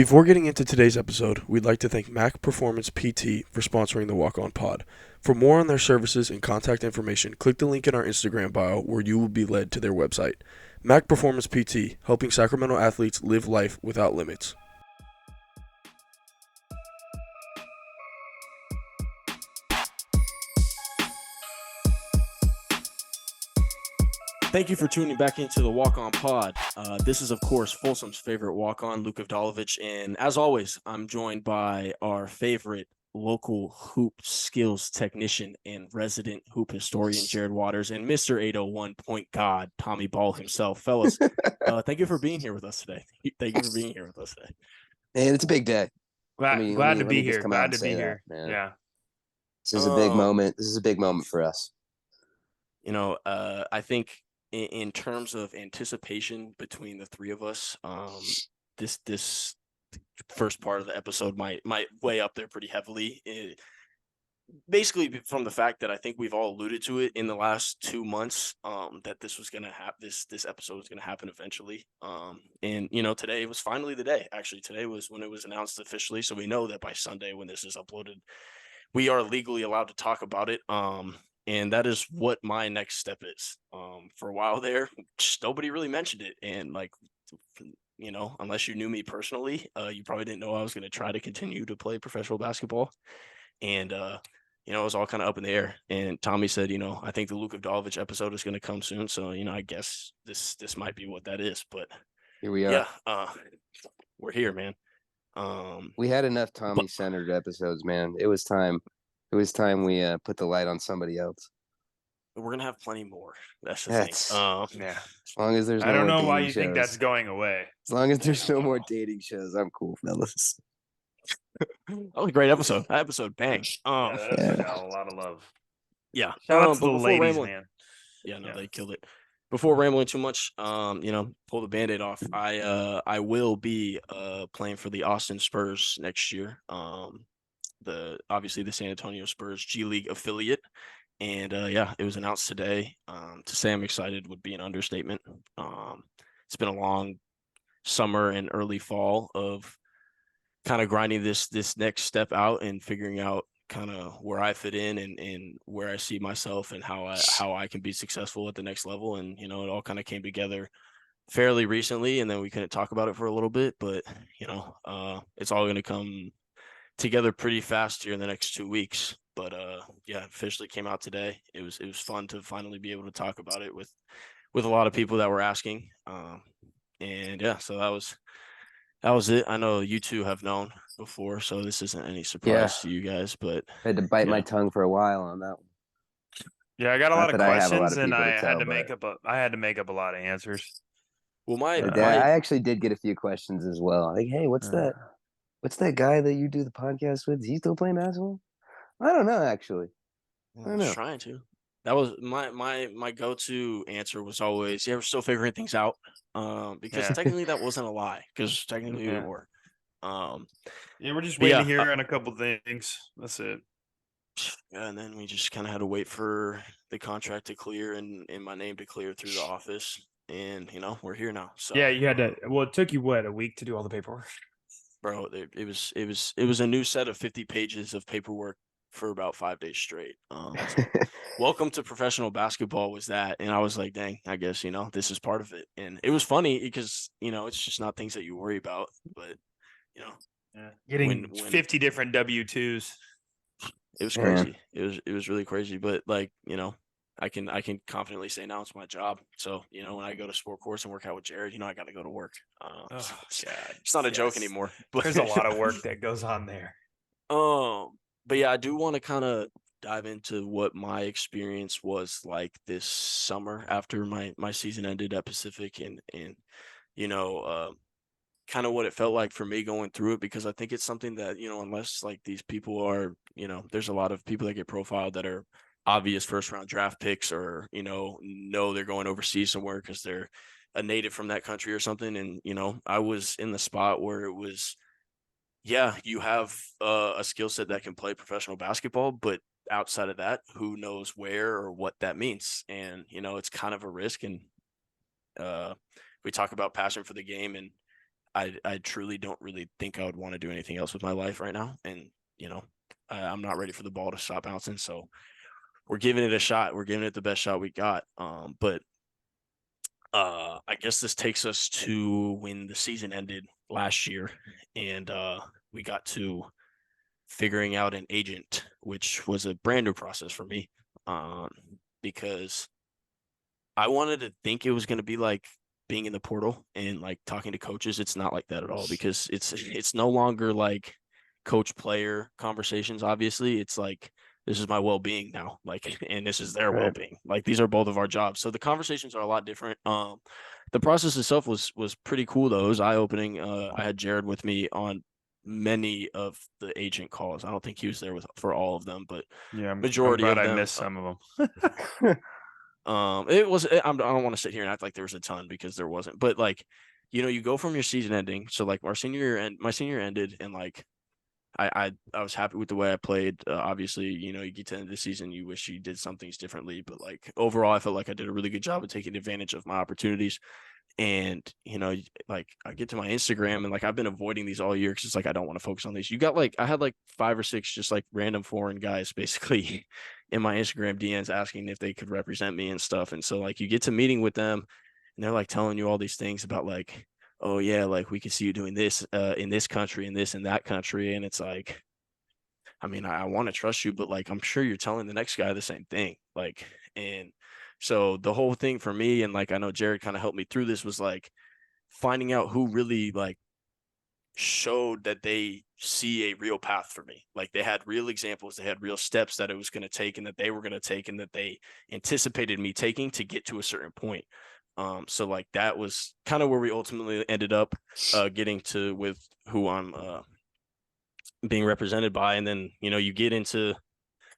Before getting into today's episode, we'd like to thank Mac Performance PT for sponsoring the Walk On Pod. For more on their services and contact information, click the link in our Instagram bio where you will be led to their website. Mac Performance PT, helping Sacramento athletes live life without limits. Thank you for tuning back into the Walk On Pod. This is, of course, Folsom's favorite walk on, Luka Vdalovic. And as always, I'm joined by our favorite local hoop skills technician and resident hoop historian, Jared Waters, and Mr. 801 point god, Tommy Ball himself. Fellas, thank you for being here with us today. Thank you for being here with us today. Man, it's a big day. Glad to be here. Glad to be here. Man. Yeah. This is a big moment. This is a big moment for us. You know, I think in terms of anticipation between the three of us, this first part of the episode might weigh up there pretty heavily. Basically, from the fact that I think we've all alluded to it in the last 2 months, that this was gonna happen. This episode was gonna happen eventually. And you know, today was finally the day. Actually, today was when it was announced officially. So we know that by Sunday, when this is uploaded, we are legally allowed to talk about it. And that is what my next step is. For a while there, just nobody really mentioned it. And like, you know, unless you knew me personally, you probably didn't know I was going to try to continue to play professional basketball. And, you know, it was all kind of up in the air. And Tommy said, you know, I think the Luka Vdalovic episode is going to come soon. So, you know, I guess this might be what that is. But here we are. Yeah, we're here, man. We had enough Tommy-centered episodes, man. It was time. It was time we put the light on somebody else. We're gonna have plenty more. That's the thing. Yeah. As long as there's I don't know why you shows. think that's going away. As long as there's no more dating shows, I'm cool, fellas. That was a great episode. That episode banged. That got a lot of love. Yeah. Shout out to the ladies, man. Yeah, no, they killed it. Before rambling too much, you know, pull the Band-Aid off. I will be playing for the Austin Spurs next year. Obviously the San Antonio Spurs G League affiliate. And yeah, it was announced today. To say I'm excited would be an understatement. It's been a long summer and early fall of kind of grinding this next step out and figuring out kind of where I fit in and where I see myself and how I can be successful at the next level. And, you know, it all kind of came together fairly recently, and then we couldn't talk about it for a little bit, but, you know, it's all going to come together pretty fast here in the next 2 weeks. But yeah, officially came out today. It was fun to finally be able to talk about it with a lot of people that were asking. And yeah, so that was it. I know you two have known before, so this isn't any surprise to you guys, but I had to bite my tongue for a while on that one. Yeah, I got a lot of questions, and I had to make up a lot of answers. Well, I actually did get a few questions as well. Like, hey, what's that? What's that guy that you do the podcast with? Is he still playing basketball? I don't know, actually. I was trying to. That was my go-to answer was always, yeah, we're still figuring things out. Because technically that wasn't a lie, because technically we were. Yeah, we're just waiting to hear on a couple things. That's it. Yeah, and then we just kind of had to wait for the contract to clear and my name to clear through the office. And, you know, we're here now. So yeah, you had to. Well, it took you what, a week to do all the paperwork? Bro, it was a new set of 50 pages of paperwork for about 5 days straight. So welcome to professional basketball was that. And I was like, dang, I guess, you know, this is part of it. And it was funny because, you know, it's just not things that you worry about, but, you know, getting 50 different W-2s. It was crazy. It was really crazy. But like, you know, I can confidently say now it's my job. So, you know, when I go to sport course and work out with Jared, you know, I got to go to work. It's not a joke anymore. But there's a lot of work that goes on there. But yeah, I do want to kind of dive into what my experience was like this summer after my season ended at Pacific and you know, kind of what it felt like for me going through it, because I think it's something that, you know, unless like these people are, you know, there's a lot of people that get profiled that are obvious first round draft picks or, you know they're going overseas somewhere because they're a native from that country or something. And, you know, I was in the spot where it was, yeah, you have a skill set that can play professional basketball, but outside of that, who knows where or what that means. And, you know, it's kind of a risk. And we talk about passion for the game. And I truly don't really think I would want to do anything else with my life right now. And, I'm not ready for the ball to stop bouncing. So we're giving it a shot. We're giving it the best shot we got. But I guess this takes us to when the season ended last year, and we got to figuring out an agent, which was a brand new process for me, because I wanted to think it was going to be like being in the portal and like talking to coaches. It's not like that at all, because it's no longer like coach player conversations. Obviously, it's like, this is my well-being now, like, and this is their Right. well-being. Like, these are both of our jobs, so the conversations are a lot different. The process itself was pretty cool though. It was eye-opening. I had Jared with me on many of the agent calls. I don't think he was there for all of them, but Yeah, I'm majority glad of I them. missed some of them. It was. I don't want to sit here and act like there was a ton, because there wasn't. But like, you go from your season ending. So like my senior year ended, and like I was happy with the way I played. Obviously, you get to the end of the season, you wish you did some things differently, but like overall, I felt like I did a really good job of taking advantage of my opportunities. And like I get to my Instagram, and like I've been avoiding these all year because it's like I don't want to focus on these. You got like I had like 5 or 6 just like random foreign guys basically in my Instagram DMs asking if they could represent me and stuff. And so like you get to meeting with them, and they're like telling you all these things about like, oh yeah, like we can see you doing this in this country and this in that country. And it's like, I mean, I want to trust you, but like I'm sure you're telling the next guy the same thing. Like, and so the whole thing for me, and like I know Jared kind of helped me through this, was like finding out who really like showed that they see a real path for me. Like they had real examples, they had real steps that it was going to take and that they were going to take and that they anticipated me taking to get to a certain point. So like that was kind of where we ultimately ended up getting to with who I'm being represented by. And then, you get into,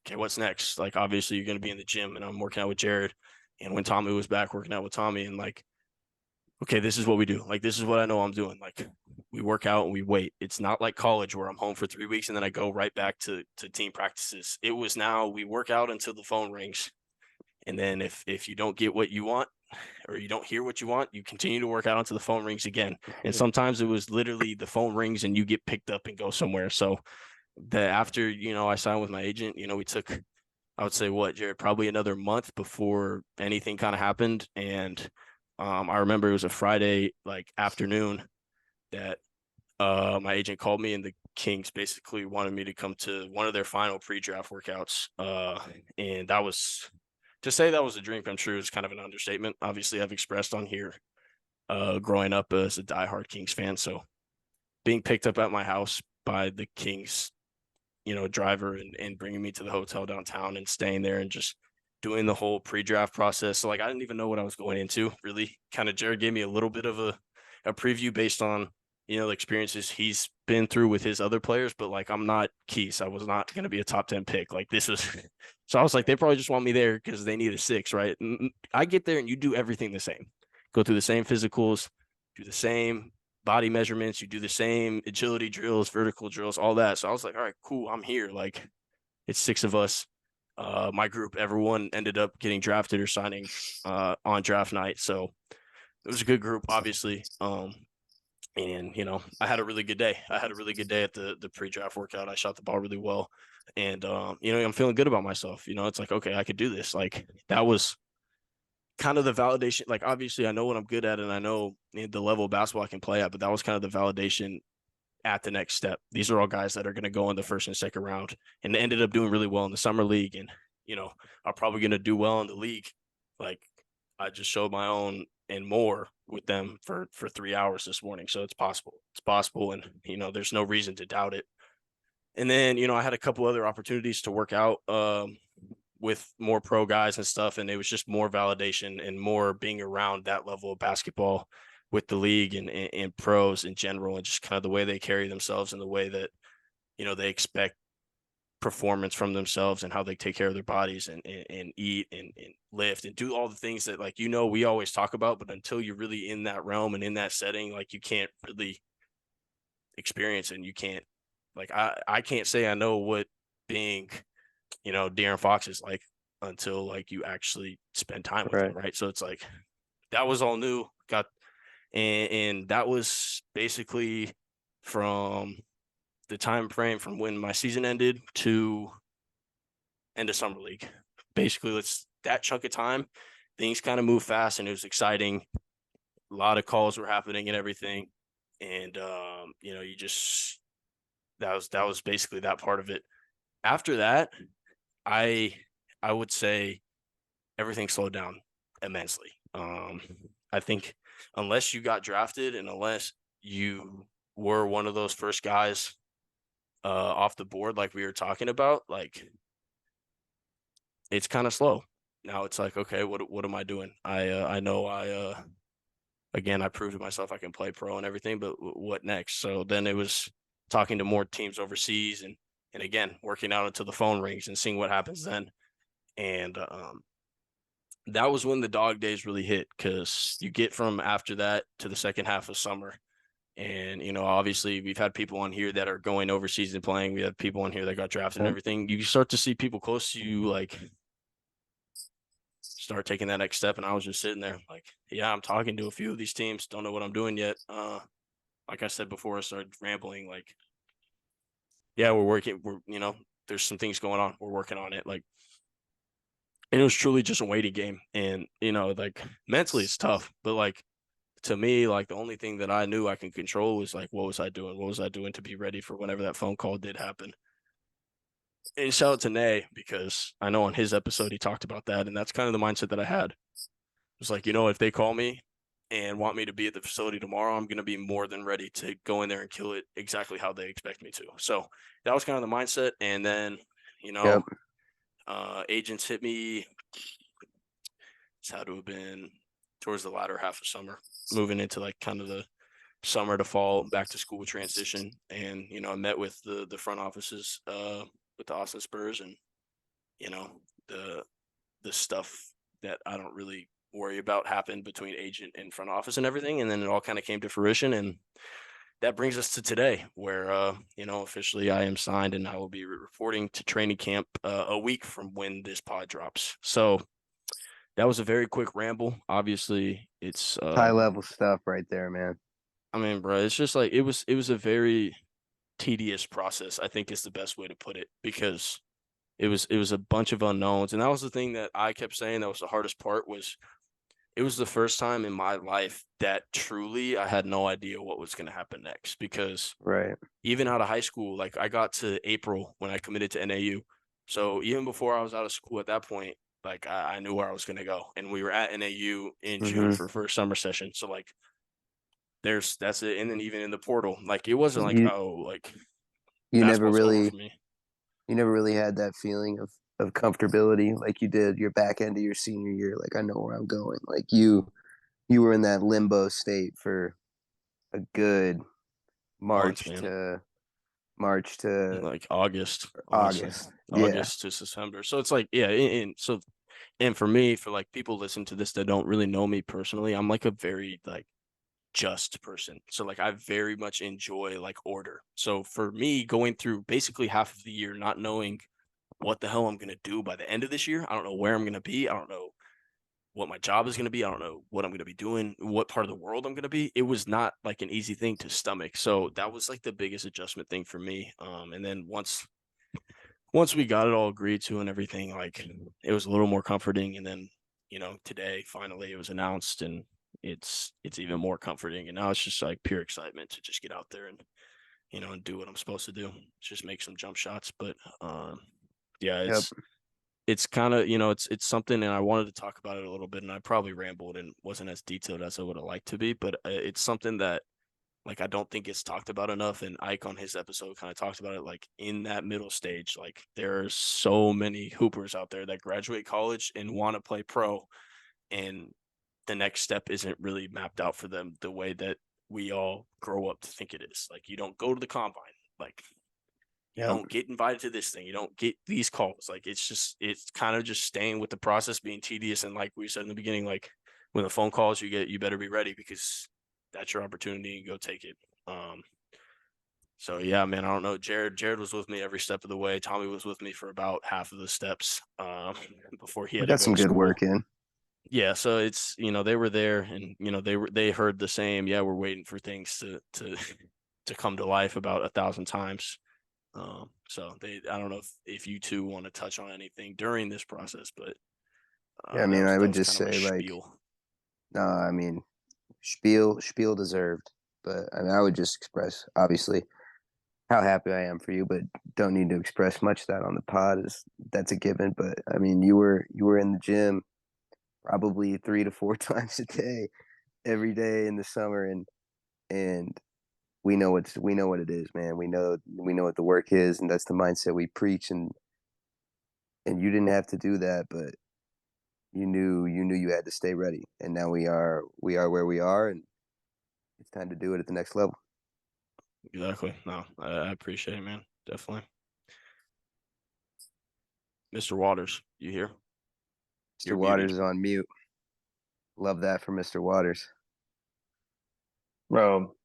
okay, what's next? Like, obviously you're going to be in the gym, and I'm working out with Jared. And when Tommy was back, working out with Tommy, and like, okay, this is what we do. Like, this is what I know I'm doing. Like, we work out and we wait. It's not like college where I'm home for 3 weeks and then I go right back to team practices. It was now we work out until the phone rings. And then if you don't get what you want, or you don't hear what you want, you continue to work out until the phone rings again. And sometimes it was literally the phone rings and you get picked up and go somewhere. So after, I signed with my agent, we took, I would say, what, Jared, probably another month before anything kind of happened. And I remember it was a Friday like afternoon that my agent called me, and the Kings basically wanted me to come to one of their final pre-draft workouts. And that was, to say that was a dream come true is kind of an understatement. Obviously, I've expressed on here growing up as a diehard Kings fan. So being picked up at my house by the Kings, driver, and bringing me to the hotel downtown and staying there and just doing the whole pre-draft process. So like I didn't even know what I was going into, really. Kind of Jared gave me a little bit of a preview based on, the experiences he's been through with his other players, but like I'm not Keese. I was not going to be a top 10 pick. Like this was, so I was like, they probably just want me there because they need a 6, right? And I get there and you do everything the same. Go through the same physicals, do the same body measurements, you do the same agility drills, vertical drills, all that. So I was like, all right, cool, I'm here. Like it's 6 of us. My group, everyone ended up getting drafted or signing on draft night. So it was a good group, obviously. And I had a really good day. I had a really good day at the pre-draft workout. I shot the ball really well, and I'm feeling good about myself. It's like, okay, I could do this. Like that was kind of the validation. Like obviously, I know what I'm good at, and I know the level of basketball I can play at. But that was kind of the validation at the next step. These are all guys that are going to go in the first and second round, and they ended up doing really well in the summer league, and are probably going to do well in the league. Like I just showed my own and more with them for 3 hours this morning. So it's possible. It's possible. And, there's no reason to doubt it. And then, I had a couple other opportunities to work out with more pro guys and stuff. And it was just more validation and more being around that level of basketball with the league and pros in general, and just kind of the way they carry themselves and the way that, they expect performance from themselves and how they take care of their bodies and eat and lift and do all the things that like we always talk about, but until you're really in that realm and in that setting, like you can't really experience it. And you can't, like I can't say I know what being De'Aaron Fox is like until like you actually spend time with him, right? So it's like that was all new. And that was basically from the time frame from when my season ended to end of summer league. Basically, that chunk of time, things kind of moved fast and it was exciting. A lot of calls were happening and everything. And you just that was basically that part of it. After that, I would say everything slowed down immensely. I think unless you got drafted and unless you were one of those first guys off the board, like we were talking about, like it's kind of slow. Now it's like, okay, what am I doing? I know again, I proved to myself I can play pro and everything, but what next? So then it was talking to more teams overseas and again, working out until the phone rings and seeing what happens then. And that was when the dog days really hit, because you get from after that to the second half of summer. And, obviously we've had people on here that are going overseas and playing. We have people on here that got drafted and everything. You start to see people close to you, like, start taking that next step. And I was just sitting there like, yeah, I'm talking to a few of these teams. Don't know what I'm doing yet. Like I said before, I started rambling, like, yeah, there's some things going on. We're working on it. Like, and it was truly just a waiting game. And, like mentally it's tough, but like to me, like the only thing that I knew I can control was like, what was I doing? What was I doing to be ready for whenever that phone call did happen? And shout out to Nay, because I know on his episode he talked about that. And that's kind of the mindset that I had. It's like, if they call me and want me to be at the facility tomorrow, I'm going to be more than ready to go in there and kill it exactly how they expect me to. So that was kind of the mindset. And then, Yep. agents hit me. It's had to have been towards the latter half of summer, moving into like kind of the summer to fall back to school transition. And, I met with the front offices with the Austin Spurs, and, the stuff that I don't really worry about happened between agent and front office and everything. And then it all kind of came to fruition. And that brings us to today, where, officially I am signed and I will be reporting to training camp a week from when this pod drops. So that was a very quick ramble. Obviously, it's high level stuff right there, man. I mean, bro, it's just like it was a very tedious process, I think is the best way to put it, because it was a bunch of unknowns. And that was the thing that I kept saying that was the hardest part. Was it was the first time in my life that truly I had no idea what was going to happen next, because right, even out of high school, like I got to April when I committed to NAU. So even before I was out of school at that point, like I knew where I was going to go. And we were at NAU in June for first summer session. So like that's it. And then even in the portal, like it wasn't like, you never basketball's over really for me. you never really had that feeling of comfortability like you did your back end of your senior year. Like, I know where I'm going. Like you were in that limbo state for a good Months, man. March to Like August, honestly. Yeah. August to September. So it's like, yeah, and for me, for like people listen to this that don't really know me personally, I'm like a very like just person. So like I very much enjoy like order. So for me, going through basically half of the year not knowing what the hell I'm gonna do by the end of this year, I don't know where I'm gonna be. I don't know what my job is going to be. I don't know what I'm going to be doing, what part of the world I'm going to be. It was not like an easy thing to stomach. So that was like the biggest adjustment thing for me. And then once we got it all agreed to and everything, like it was a little more comforting. And then, today finally it was announced, and it's even more comforting. And now it's just like pure excitement to just get out there and, and do what I'm supposed to do. Just make some jump shots. But yeah, it's kind of, it's something, and I wanted to talk about it a little bit, and I probably rambled and wasn't as detailed as I would have liked to be, but it's something that like I don't think it's talked about enough. And Ike on his episode kind of talked about it, like in that middle stage, like there's so many hoopers out there that graduate college and want to play pro, and the next step isn't really mapped out for them the way that we all grow up to think it is. Like you don't go to the combine, like you don't get invited to this thing. You don't get these calls. Like it's kind of just staying with the process, being tedious. And like we said in the beginning, like when the phone calls you better be ready, because that's your opportunity and go take it. So yeah, man, I don't know. Jared was with me every step of the way. Tommy was with me for about half of the steps before he had got to go some to good school. work in. Yeah, so it's, they were there, and they heard the same, yeah, we're waiting for things to to come to life about 1,000 times. So I don't know if you two want to touch on anything during this process, but Yeah, I that mean, I was that would was just kind of a say like, spiel. no, I mean, spiel deserved, but I mean, I would just express obviously how happy I am for you, but don't need to express much of that on the pod. That's a given. But I mean, you were in the gym probably 3 to 4 times a day, every day in the summer, and we know what it is, man. We know what the work is, and that's the mindset we preach. And you didn't have to do that, but you knew you had to stay ready. And now we are where we are, and it's time to do it at the next level. Exactly. No, I appreciate it, man. Definitely. Mr. Waters, you here? Mr. You're Waters muted. is on mute. Love that for Mr. Waters. Bro,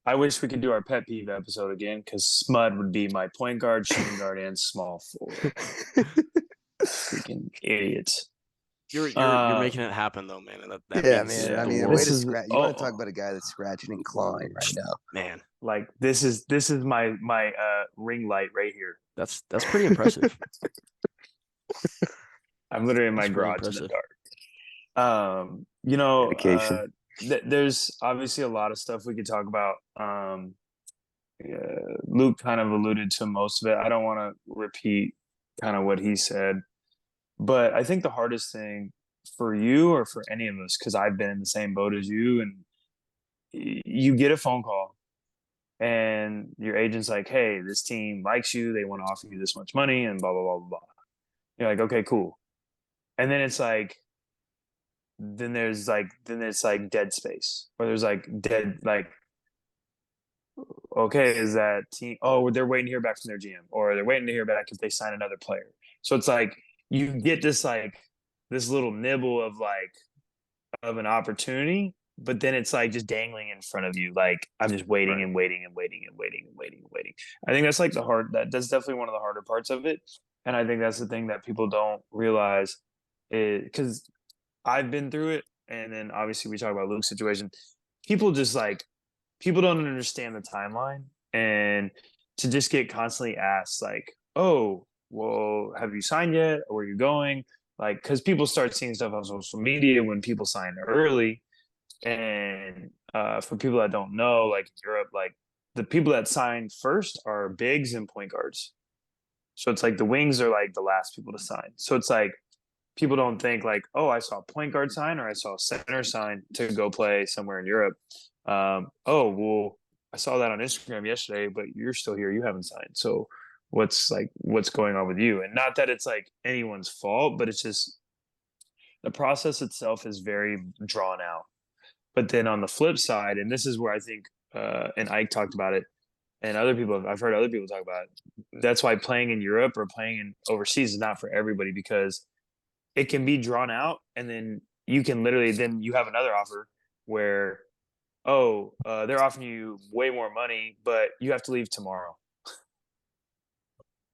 I wish we could do our pet peeve episode again because Smud would be my point guard, shooting guard, and small forward. Freaking idiots. You're making it happen though, man. And that Yeah, means man. I the mean, world. way This to is scratch. You want to talk about a guy that's scratching and clawing right now? Man, like this is my ring light right here. that's pretty impressive. I'm literally in my That's really garage in the impressive. dark. Dedication. There's obviously a lot of stuff we could talk about. Luke kind of alluded to most of it. I don't want to repeat kind of what he said, but I think the hardest thing for you or for any of us, because I've been in the same boat as you, and you get a phone call and your agent's like, hey, this team likes you, they want to offer you this much money, and blah blah blah blah blah. You're like, okay, cool. And then it's like, then it's like dead space, or there's like dead, like, okay, is that team, oh, they're waiting to hear back from their GM, or they're waiting to hear back if they sign another player. So it's like you get this like this little nibble of like of an opportunity, but then it's like just dangling in front of you. Like I'm just waiting Right. and waiting and waiting and waiting and waiting and waiting. I think that's like that's definitely one of the harder parts of it. And I think that's the thing that people don't realize is because I've been through it. And then obviously we talk about Luke's situation. People just like people don't understand the timeline, and to just get constantly asked like, oh, well, have you signed yet, or where are you going, like because people start seeing stuff on social media when people sign early. And for people that don't know, like in Europe, like the people that sign first are bigs and point guards. So it's like the wings are like the last people to sign. So it's like people don't think like, oh, I saw a point guard sign or I saw a center sign to go play somewhere in Europe. Oh, well, I saw that on Instagram yesterday, but you're still here. You haven't signed. So what's going on with you? And not that it's like anyone's fault, but it's just the process itself is very drawn out. But then on the flip side, and this is where I think, and Ike talked about it, and other people, I've heard other people talk about it. That's why playing in Europe or playing in overseas is not for everybody, because it can be drawn out, and then you can literally then you have another offer where, oh, they're offering you way more money, but you have to leave tomorrow,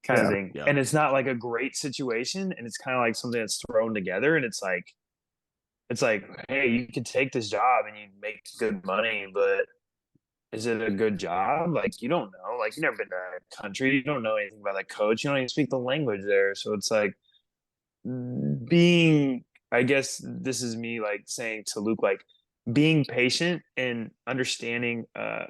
kind of Yeah. thing. Yeah. And it's not like a great situation, and it's kind of like something that's thrown together, and it's like, hey, you could take this job and you make good money, but is it a good job? Like you don't know. Like you've never been to that country. You don't know anything about that coach. You don't even speak the language there. So it's like being, I guess this is me like saying to Luke, like being patient and understanding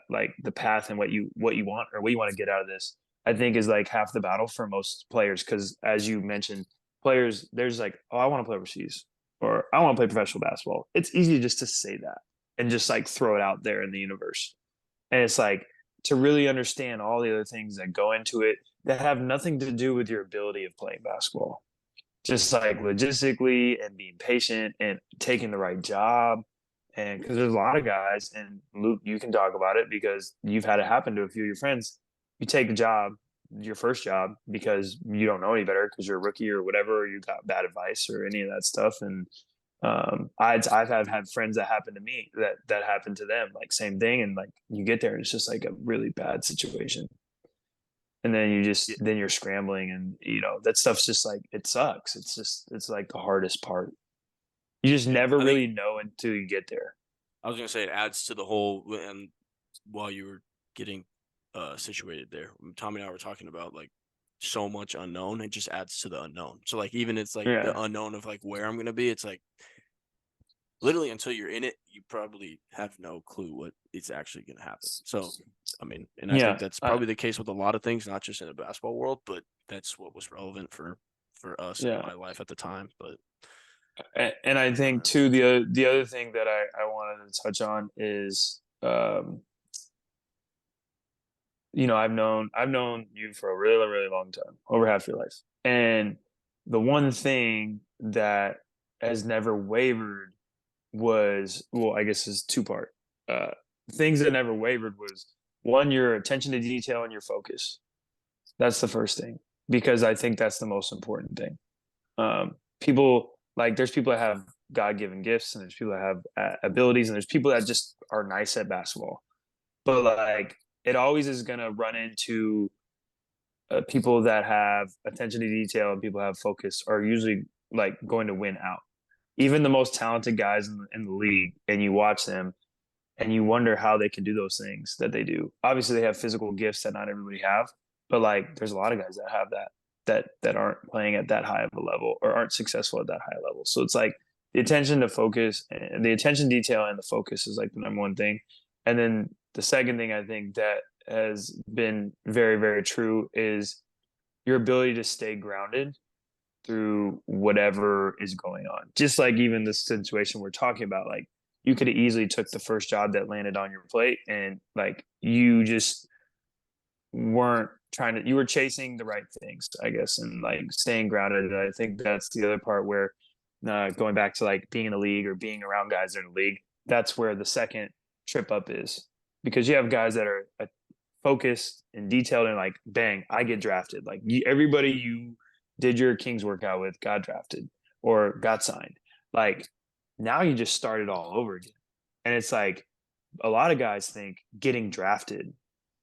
like the path and what you want or what you want to get out of this, I think is like half the battle for most players. Cause as you mentioned, players, there's like, oh, I want to play overseas, or I want to play professional basketball. It's easy just to say that and just like throw it out there in the universe. And it's like to really understand all the other things that go into it that have nothing to do with your ability of playing basketball. Just like logistically and being patient and taking the right job. And because there's a lot of guys, and Luke, you can talk about it because you've had it happen to a few of your friends. You take a job, your first job, because you don't know any better because you're a rookie or whatever, or you got bad advice or any of that stuff. And I've had friends that happened to me that happened to them, like same thing. And like you get there and it's just like a really bad situation. And then then you're scrambling, and that stuff's just like, it sucks. It's like the hardest part. You just never I think- really know until you get there. I was gonna say it adds to the whole. And while you were getting situated there, Tommy and I were talking about like so much unknown. It just adds to the unknown. So like even it's like Yeah. the unknown of like where I'm gonna be. It's like literally until you're in it, you probably have no clue what is actually gonna happen. So I mean, and I Yeah, think that's probably the case with a lot of things, not just in the basketball world, but that's what was relevant for us in Yeah. my life at the time. But And I think too the other thing that I wanted to touch on is I've known you for a really, really long time, over half your life. And the one thing that has never wavered was, well, I guess is two part. Things that never wavered was one, your attention to detail and your focus. That's the first thing, because I think that's the most important thing. People like there's people that have God-given gifts, and there's people that have abilities, and there's people that just are nice at basketball. But like it always is gonna run into people that have attention to detail and people that have focus are usually like going to win out. Even the most talented guys in the league, and you watch them and you wonder how they can do those things that they do. Obviously, they have physical gifts that not everybody have, but like there's a lot of guys that have that aren't playing at that high of a level or aren't successful at that high level. So it's like the attention to focus and the attention detail and the focus is like the number one thing. And then the second thing I think that has been very, very true is your ability to stay grounded through whatever is going on. Just like even this situation we're talking about, like you could have easily took the first job that landed on your plate and like you just weren't you were chasing the right things, I guess, and like staying grounded. And I think that's the other part where going back to like being in the league or being around guys in the league, that's where the second trip up is, because you have guys that are focused and detailed and like, bang, I get drafted. Like everybody you did your Kings workout with got drafted or got signed. Like now you just started all over again. And it's like a lot of guys think getting drafted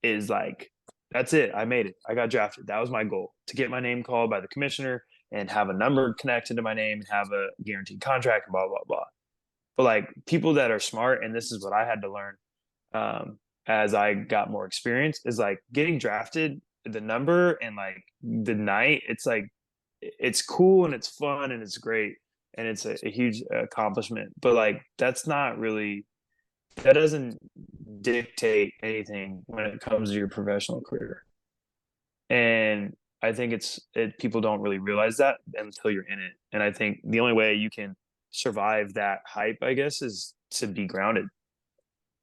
is like, that's it. I made it. I got drafted. That was my goal, to get my name called by the commissioner and have a number connected to my name and have a guaranteed contract and blah, blah, blah. But like people that are smart, and this is what I had to learn as I got more experience, is like getting drafted, the number and like the night, it's like, it's cool and it's fun and it's great. And it's a huge accomplishment, but like, that doesn't dictate anything when it comes to your professional career. And I think people don't really realize that until you're in it. And I think the only way you can survive that hype, I guess, is to be grounded.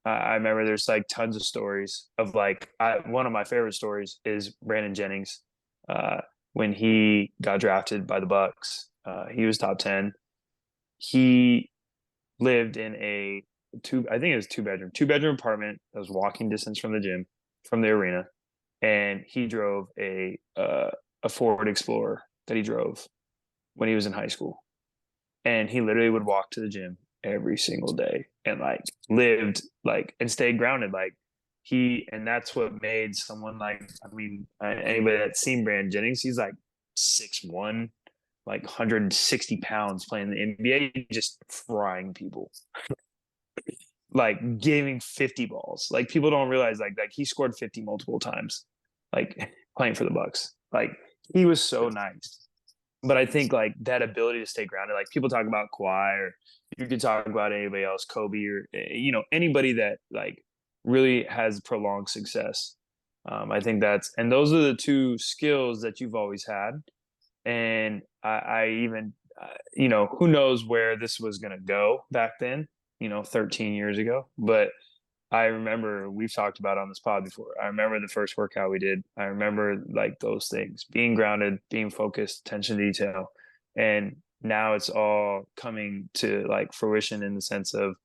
I remember there's like tons of stories of like, one of my favorite stories is Brandon Jennings. When he got drafted by the Bucks, he was top 10. He lived in I think it was two bedroom apartment that was walking distance from the gym, from the arena. And he drove a Ford Explorer that he drove when he was in high school. And he literally would walk to the gym every single day and like lived like and stayed grounded. Like and that's what made someone like, I mean, anybody that's seen Brandon Jennings, he's like 6'1", like 160 pounds, playing the NBA, just frying people. Like giving 50 balls. Like people don't realize like he scored 50 multiple times, like playing for the Bucks. Like he was so nice. But I think like that ability to stay grounded, like people talk about Kawhi, or you could talk about anybody else, Kobe, or anybody that like really has prolonged success. I think and those are the two skills that you've always had. And I even who knows where this was going to go back then, 13 years ago. But I remember we've talked about on this pod before. I remember the first workout we did. I remember like those things, being grounded, being focused, attention to detail. And now it's all coming to like fruition in the sense of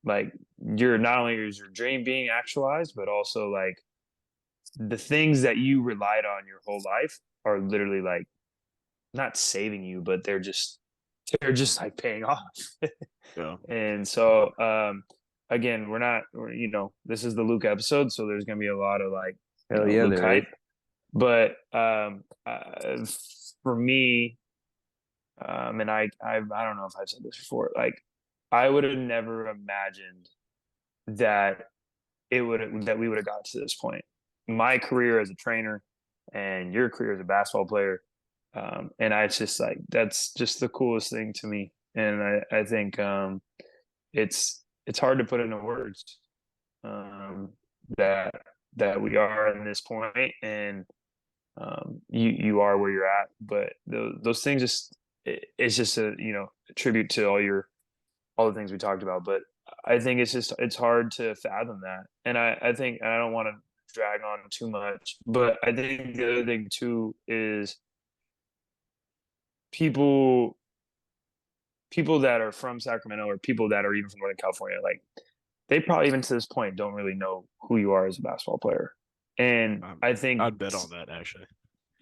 like not only is your dream being actualized, but also like the things that you relied on your whole life are literally like not saving you, but they're just like paying off. yeah. And so again, this is the Luke episode, so there's gonna be a lot of like Luke hype. But for me, And I don't know if I've said this before. Like, I would have never imagined that that we would have got to this point. My career as a trainer and your career as a basketball player. And it's just like that's just the coolest thing to me. And I think it's hard to put into words that we are in this point, and you are where you're at. But those things just it's just a a tribute to all the things we talked about. But I think it's hard to fathom that, and I think, and I don't want to drag on too much, but I think the other thing too is people that are from Sacramento, or people that are even from Northern California, like they probably even to this point don't really know who you are as a basketball player. And I think I'd bet on that actually.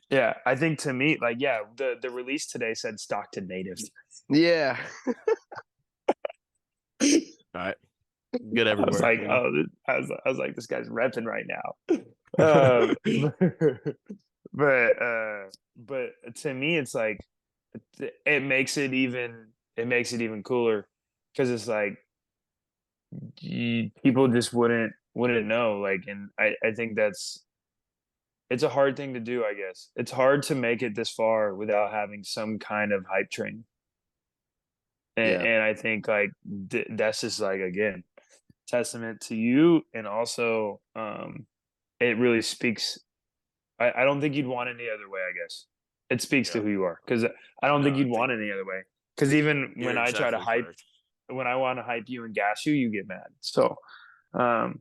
yeah, I think to me, like, yeah, the release today said Stockton native. Yeah. All right. Good I everywhere. was like, you know? oh, I was like, this guy's repping right now. Um, but to me, it's like it makes it even cooler, because it's like people just wouldn't know, like, and I think it's a hard thing to do. I guess it's hard to make it this far without having some kind of hype train. Yeah. And I think like that's just like, again, testament to you, and also it really speaks. I don't think you'd want it any other way. I guess it speaks to Yeah. who you are, because I don't think No, I you'd want it any other way. Because even You're when I try to exactly hype, correct. when I want to hype you and gas you, you get mad. So, and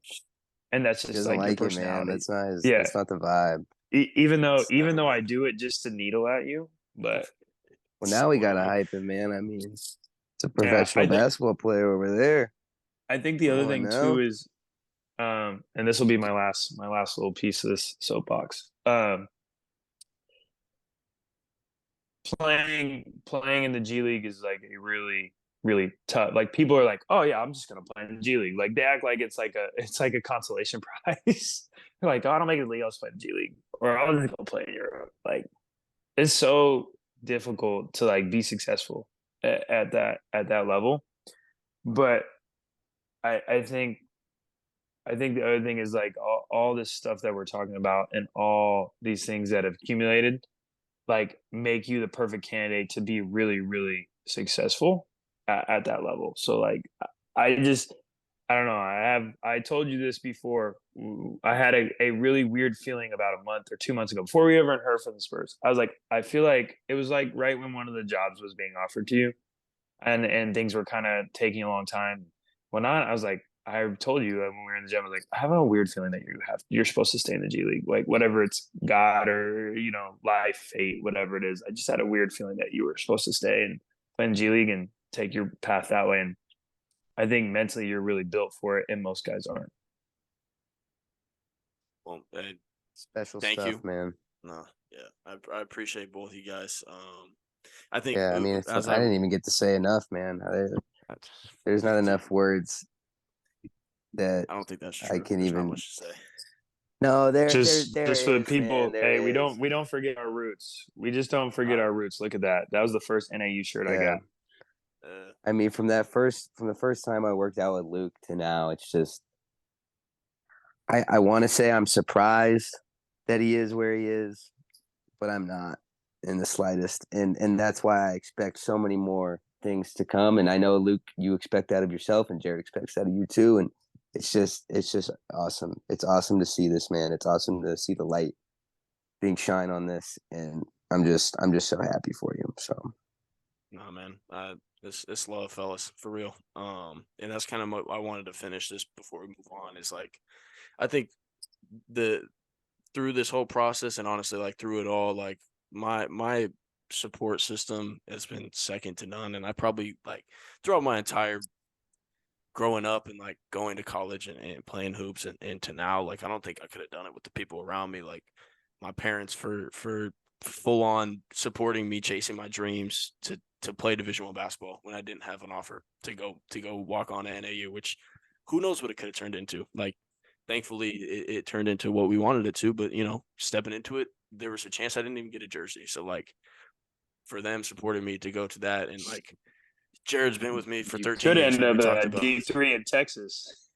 that's He just doesn't like your like it, man. personality. That's not his. Yeah. That's not the vibe. Even though It's never I been. do it just to needle at you, but Well, now we Spoil gotta you. hype him, man. I mean, it's a yeah, professional basketball player over there. I think the Come other on thing now. too is, and this will be my last little piece of this soapbox. Playing in the G League is like a really tough. Like, people are like, oh yeah, I'm just gonna play in the G League. Like, they act like it's like a consolation prize. They're like, oh, I don't make it in the league, I'll just play in the G League, or I'll just go play in Europe. Like, it's so difficult to like be successful at that level. But I think the other thing is like all this stuff that we're talking about, and all these things that have accumulated, like, make you the perfect candidate to be really, really successful at that level. So like, I just, I don't know. I told you this before. I had a really weird feeling about a month or 2 months ago, before we ever heard from the Spurs. I was like, I feel like it was like right when one of the jobs was being offered to you, and things were kind of taking a long time. When I was like, I told you when we were in the gym, I was like, I have a weird feeling that you're supposed to stay in the G League, like, whatever it's God, or life, fate, whatever it is. I just had a weird feeling that you were supposed to stay and play in G League and take your path that way. And I think mentally you're really built for it, and most guys aren't. Well, Special Thank stuff, you. man. no, yeah, I appreciate both you guys. I think Yeah, I mean, it's. as I didn't even get to say enough, man. There's not enough words that I don't think that's I true. can There's not even. much to say. No, there Just for the is, man. people, There hey, we is. don't forget our roots. We just don't forget Uh, our roots. Look at that. That was the first NAU shirt I Yeah. got. I mean, from the first time I worked out with Luke to now, it's just. I want to say I'm surprised that he is where he is, but I'm not in the slightest, and that's why I expect so many more things to come. And I know, Luke, you expect that of yourself, and Jared expects that of you too. And it's just awesome. It's awesome to see this, man. It's awesome to see the light being shine on this, and I'm just so happy for you. So No, man. It's love, fellas, for real. And that's kind of what I wanted to finish this before we move on. Is like, I think the through this whole process, and honestly, like, through it all, like, my support system has been second to none. And I probably, like, throughout my entire growing up and like going to college and playing hoops, and to now, like, I don't think I could have done it with the people around me, like my parents, for full on supporting me chasing my dreams to play Division I basketball when I didn't have an offer to go walk on at NAU, which who knows what it could have turned into. Like, thankfully it turned into what we wanted it to, but stepping into it, there was a chance I didn't even get a jersey. So, like, for them supporting me to go to that. And like Jared's been with me for You 13 could years, end like up we talked at about. D3 in Texas.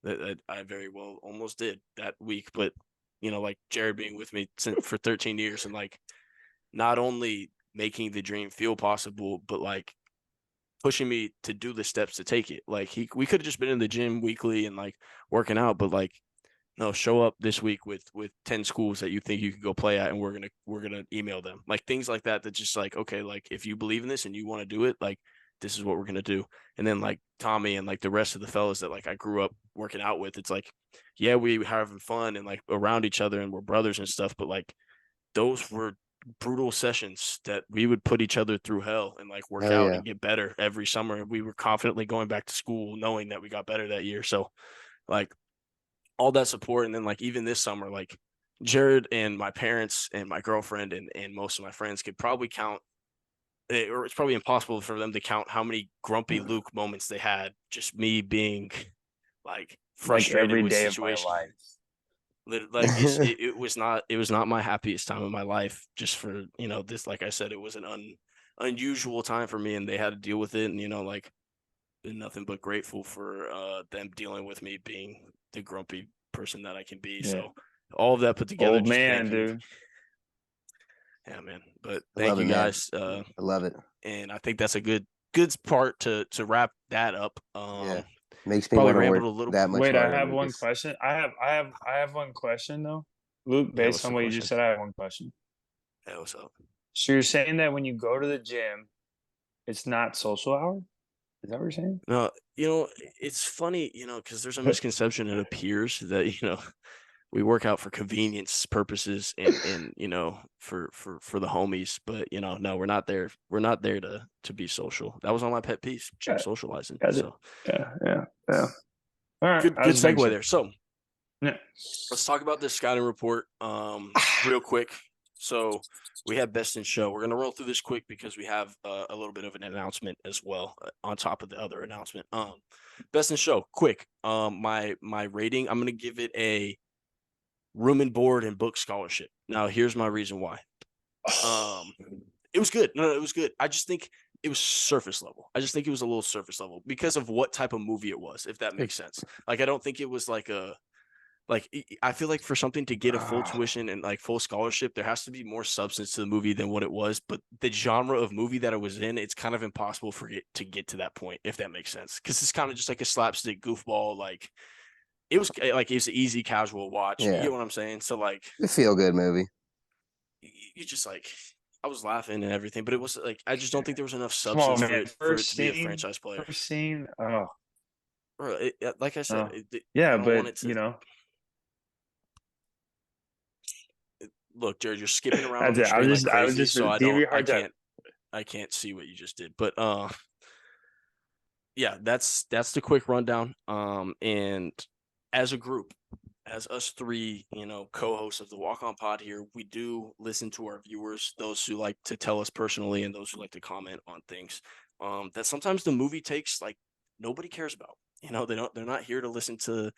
That I very well almost did that week, but like Jared being with me for 13 years and like not only making the dream feel possible, but like pushing me to do the steps to take it. Like we could have just been in the gym weekly and like working out, but like no, show up this week with 10 schools that you think you could go play at, and we're gonna email them. Like things like that. That just like, okay, like if you believe in this and you want to do it, like this is what we're gonna do. And then like Tommy and like the rest of the fellas that like I grew up working out with, it's like, yeah, we having fun and like around each other and we're brothers and stuff, but like those were brutal sessions that we would put each other through hell and like work Hell out yeah. and get better every summer. We were confidently going back to school knowing that we got better that year. So like all that support. And then like even this summer, like Jared and my parents and my girlfriend and most of my friends could probably count, or it's probably impossible for them to count how many grumpy Luke moments they had. Just me being like frustrated every with day of my situations. life. Like it was not my happiest time of my life. Just for this, like I said, it was an unusual time for me, and they had to deal with it. And like been nothing but grateful for them dealing with me being the grumpy person that I can be. Yeah. So all of that put together, Old just man, thank you. dude. Yeah, man. But I thank love you it, man. guys. I love it. And I think that's a good part to wrap that up. Yeah. Makes me probably want to work rambled a little that much Wait, I harder, have one Lucas. question. I have one question though, Luke. Yeah, Based what's on the what you question? just said, I have one question. Yeah, what's up? So you're saying that when you go to the gym, it's not social hour? Is that what you're saying? No, it's funny, because there's a misconception. It appears that we work out for convenience purposes and for the homies, but no, we're not there. We're not there to be social. That was on my pet peeve, gym Yeah, socializing. gotcha. So Yeah. All right. good I was segue thinking. there. So Yeah. let's talk about this scouting report real quick. So we have best in show. We're gonna roll through this quick because we have a little bit of an announcement as well on top of the other announcement. Best in show, quick. My rating, I'm gonna give it a room and board and book scholarship. Now here's my reason why. It was good. No, it was good. I just think it was surface level. I just think it was a little surface level because of what type of movie it was, if that makes sense. Like I don't think it was like I feel like for something to get a full tuition and like full scholarship, there has to be more substance to the movie than what it was. But the genre of movie that it was in, it's kind of impossible for it to get to that point, if that makes sense. Because it's kind of just like a slapstick goofball. Like it was an easy casual watch. Yeah. You know what I'm saying? So like A feel good movie. you just like I was laughing and everything, but it was like I just don't think there was enough Come on, substance man. for it to be a franchise player. First scene. Oh, Bro, like I said, yeah, I don't want it but to, look, Jared, you're skipping around on the that's it. screen like I was crazy, just so giving you a hard time. I can't see what you just did. But yeah, that's the quick rundown. And as a group, as us three, co-hosts of the Walk On Pod here, we do listen to our viewers, those who like to tell us personally and those who like to comment on things. That sometimes the movie takes like nobody cares about. They're not here to listen to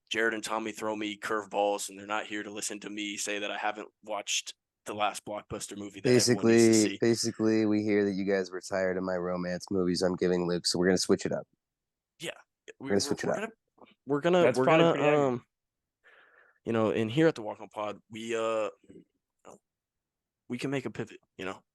Jared and Tommy throw me curveballs, and they're not here to listen to me say that I haven't watched the last blockbuster movie that everyone needs to see. Basically, we hear that you guys were tired of my romance movies I'm giving Luke, so we're gonna switch it up. Yeah, we're gonna switch it up. We're gonna That's probably pretty accurate. and here at the Walk On Pod, we can make a pivot.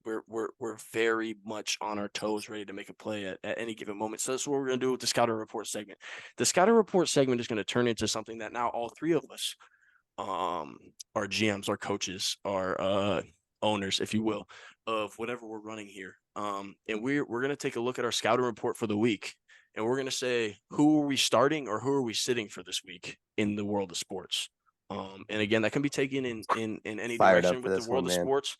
We're very much on our toes, ready to make a play at any given moment. So that's what we're gonna do with the Scouting Report segment. The Scouting Report segment is gonna turn into something that now all three of us, our GMs, our coaches, our owners, if you will, of whatever we're running here. And we're gonna take a look at our Scouting Report for the week, and we're gonna say who are we starting or who are we sitting for this week in the world of sports. And again, that can be taken in any direction with the world of sports.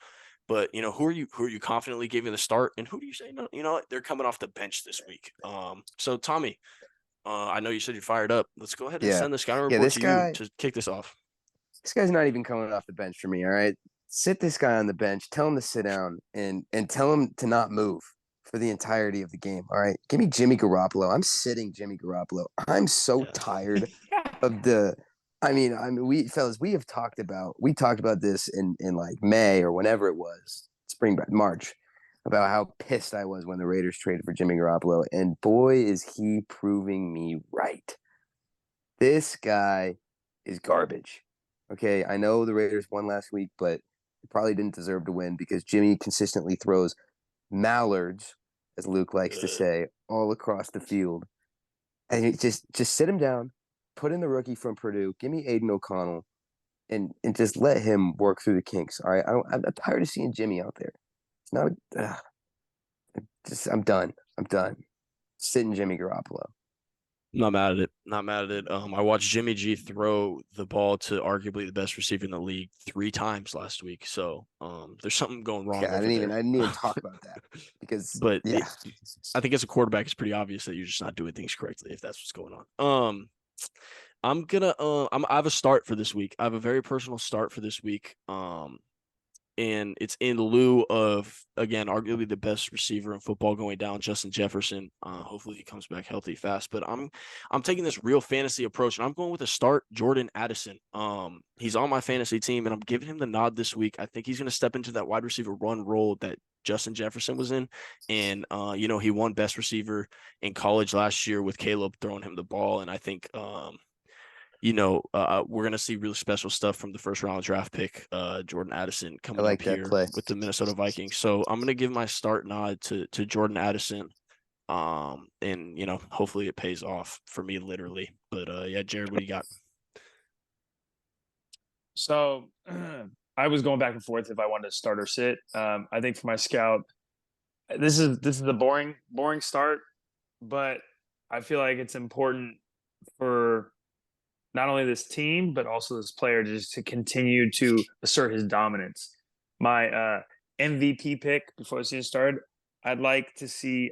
But who are you confidently giving the start, and who do you say no? What, they're coming off the bench this week. So Tommy, I know you said you're fired up. Let's go ahead and send the Scouting Report to you to kick this off. This guy's not even coming off the bench for me. All right, sit this guy on the bench. Tell him to sit down and tell him to not move for the entirety of the game. All right, give me Jimmy Garoppolo. I'm sitting Jimmy Garoppolo. I'm so tired of the. I mean, we talked about this in like May or whenever it was, March. about how pissed I was when the Raiders traded for Jimmy Garoppolo, and boy, is he proving me right. This guy is garbage. Okay, I know the Raiders won last week, but they probably didn't deserve to win because Jimmy consistently throws mallards, as Luke likes to say, all across the field. And just sit him down, put in the rookie from Purdue, give me Aiden O'Connell, and just let him work through the kinks. All right, I'm tired of seeing Jimmy out there. It's not. I'm done. I'm done. Sitting Jimmy Garoppolo. Not mad at it. Not mad at it. I watched Jimmy G throw the ball to arguably the best receiver in the league 3 times last week. So there's something going wrong. Yeah, I over didn't there. even talk about that because But yeah, I think as a quarterback, it's pretty obvious that you're just not doing things correctly if that's what's going on. I'm gonna I have a start for this week. I have a very personal start for this week. And it's in lieu of, again, arguably the best receiver in football going down, Justin Jefferson. Hopefully he comes back healthy fast. But I'm taking this real fantasy approach, and I'm going with a start, Jordan Addison. He's on my fantasy team, and I'm giving him the nod this week. I think he's going to step into that wide receiver run role that Justin Jefferson was in. And, he won best receiver in college last year with Caleb throwing him the ball. And I think we're going to see really special stuff from the first round draft pick, Jordan Addison, coming like up that here play with the Minnesota Vikings. So I'm going to give my start nod to Jordan Addison. And hopefully it pays off for me literally. But yeah, Jared, what do you got? So I was going back and forth if I wanted to start or sit. I think for my scout, this is the boring start, but I feel like it's important for not only this team but also this player just to continue to assert his dominance. My MVP pick before the season started, I'd like to see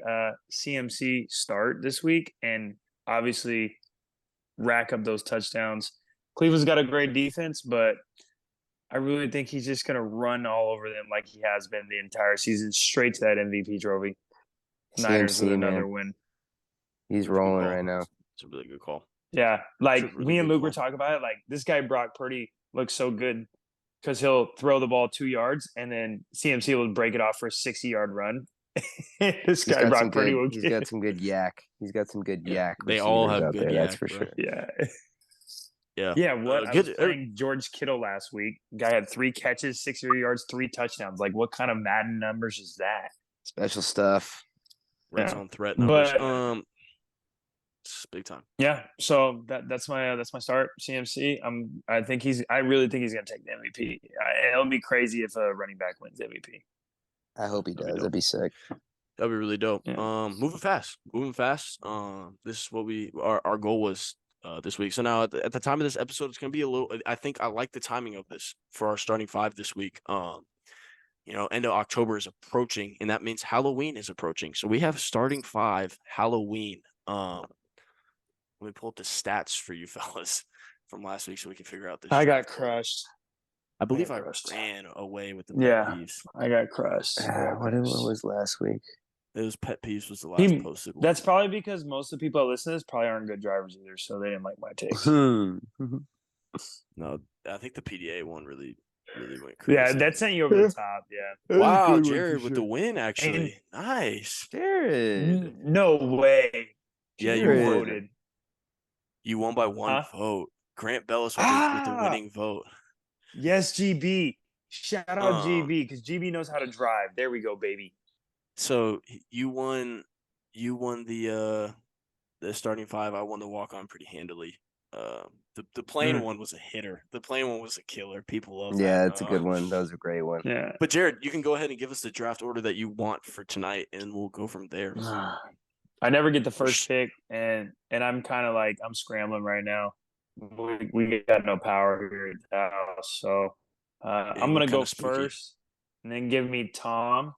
CMC start this week and obviously rack up those touchdowns. Cleveland's got a great defense, but I really think he's just going to run all over them like he has been the entire season, straight to that MVP trophy. Niners with CMC, another man. win. He's rolling right now. It's a really good call. Yeah, like It's a really me and good Luke were call. talking about it. Like this guy Brock Purdy looks so good because he'll throw the ball 2 yards and then CMC will break it off for a 60-yard run. This guy Brock Purdy will He's get. got some good yak. He's got some good yak. They all receivers have out good there, that's yak, for bro. sure. Yeah. Yeah. Yeah, what? I good. was playing George Kittle last week. Guy had 3 catches, 60 yards, 3 touchdowns. Like, what kind of Madden numbers is that? Special stuff. Red Yeah. zone threat numbers. But It's big time. yeah, so that's my start. CMC. I really think he's gonna take the MVP. It'll be crazy if a running back wins MVP. I hope he That'd be does. dope. That'd be sick. That'd be really dope. Yeah. Moving fast. This is what our goal was this week. So now at the time of this episode, it's gonna be a little. I think I like the timing of this for our starting 5 this week. End of October is approaching, and that means Halloween is approaching. So we have starting 5 Halloween. Let me pull up the stats for you fellas from last week so we can figure out this. I got draft. crushed. I believe got I crushed. ran away with the Yeah. pet peeves. I got crushed. What was last week? Those pet peeves was the last posted one. That's probably because most of the people that listen to this probably aren't good drivers either, so they didn't like my takes. No, I think the PDA one really went crazy. Yeah, that sent you over the top. Yeah. Wow, Jared with the win, actually. Nice. Jared. No way. Yeah, you Jared. won. voted. You won by 1 Huh? vote. Grant Bellis with the winning vote. Yes, GB. Shout out Uh. GB because GB knows how to drive. There we go, baby. So you won the starting 5. I won the walk on pretty handily. The plane one was a hitter. The plane one was a killer. People love that. Yeah, that's a good one. That was a great one. Yeah. But Jared, you can go ahead and give us the draft order that you want for tonight, and we'll go from there. I never get the first pick, and I'm kind of like I'm scrambling right now. We got no power here at the house, so I'm we're gonna go kinda spooky. first, and then give me Tom.